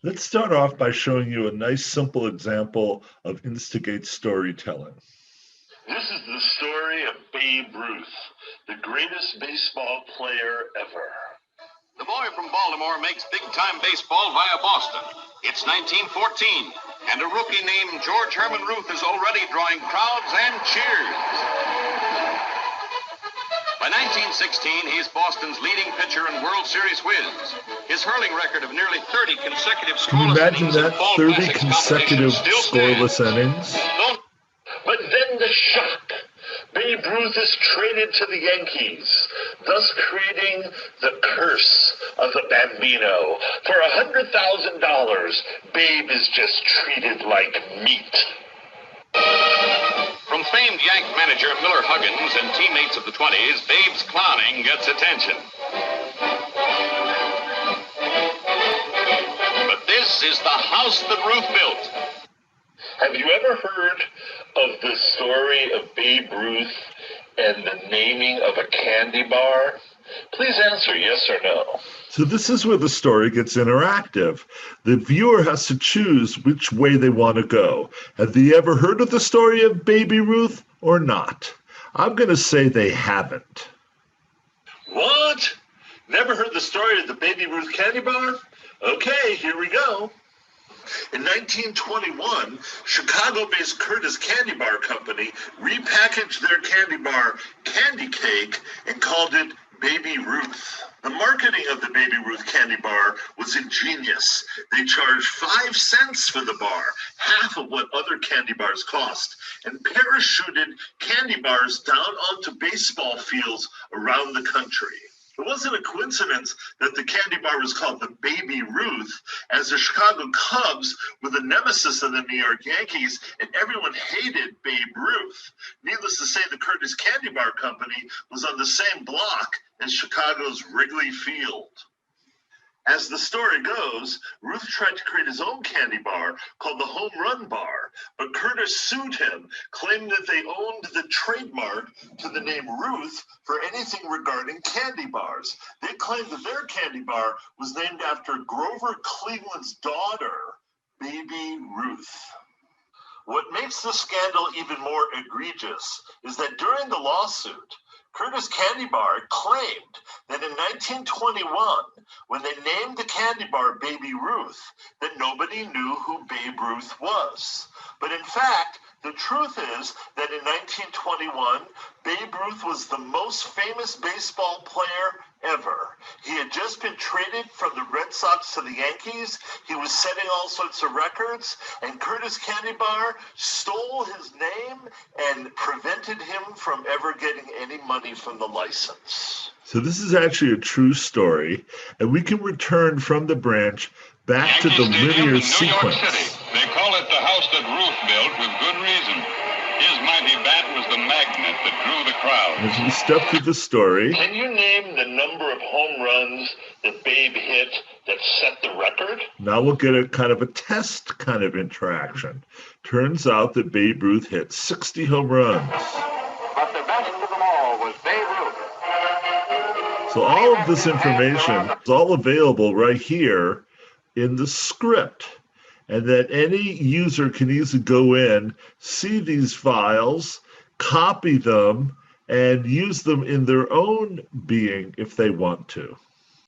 Let's start off by showing you a nice simple example of instigate storytelling. This is the story of Babe Ruth, the greatest baseball player ever. The boy from Baltimore makes big-time baseball via Boston. It's 1914, and a rookie named George Herman Ruth is already drawing crowds and cheers. By 1916, he's Boston's leading pitcher and World Series whiz. His hurling record of nearly 30 consecutive Can you scoreless imagine innings in that? Fall 30 Classics consecutive competition still scoreless stands. innings? But then the shock. Babe Ruth is traded to the Yankees, thus creating the curse of the Bambino. For $100,000, Babe is just treated like meat. From famed Yank manager Miller Huggins and teammates of the 20s, Babe's clowning gets attention. But this is the house that Ruth built. Have you ever heard of the story of Babe Ruth and the naming of a candy bar? Please answer yes or no. So this is where the story gets interactive. The viewer has to choose which way they want to go. Have they ever heard of the story of Baby Ruth or not? I'm going to say they haven't. What? Never heard the story of the Baby Ruth candy bar? Okay, here we go. In 1921, Chicago-based Curtis Candy Bar Company repackaged their candy bar Candy Cake and called it Baby Ruth. The marketing of the Baby Ruth candy bar was ingenious. They charged 5 cents for the bar, half of what other candy bars cost, and parachuted candy bars down onto baseball fields around the country. It wasn't a coincidence that the candy bar was called the Baby Ruth, as the Chicago Cubs were the nemesis of the New York Yankees, and everyone hated Babe Ruth. Needless to say, the Curtis Candy Bar Company was on the same block as Chicago's Wrigley Field. As the story goes, Ruth tried to create his own candy bar called the Home Run Bar, but Curtis sued him, claiming that they owned the trademark to the name Ruth for anything regarding candy bars. They claimed that their candy bar was named after Grover Cleveland's daughter, Baby Ruth. What makes the scandal even more egregious is that during the lawsuit, Curtis Candy Bar claimed that in 1921, when they named the candy bar Baby Ruth, that nobody knew who Babe Ruth was. But in fact, the truth is that in 1921, Babe Ruth was the most famous baseball player ever. He had just been traded from the Red Sox to the Yankees. He was setting all sorts of records, and Curtis Candy Bar stole his name and prevented him from ever getting any money from the license. So this is actually a true story, and we can return from the branch back to the linear sequence. York City. They call it the house that Ruth built with good reason. His mighty bat was the magnet that drew the crowd. As we step through the story, Can you name the number of home runs that Babe hit that set the record? now we'll get a kind of a test kind of interaction. Turns out that Babe Ruth hit 60 home runs. But the best of them all was Babe Ruth. So all of this information is all available right here in the script, and that any user can easily go in, see these files, copy them, and use them in their own being if they want to.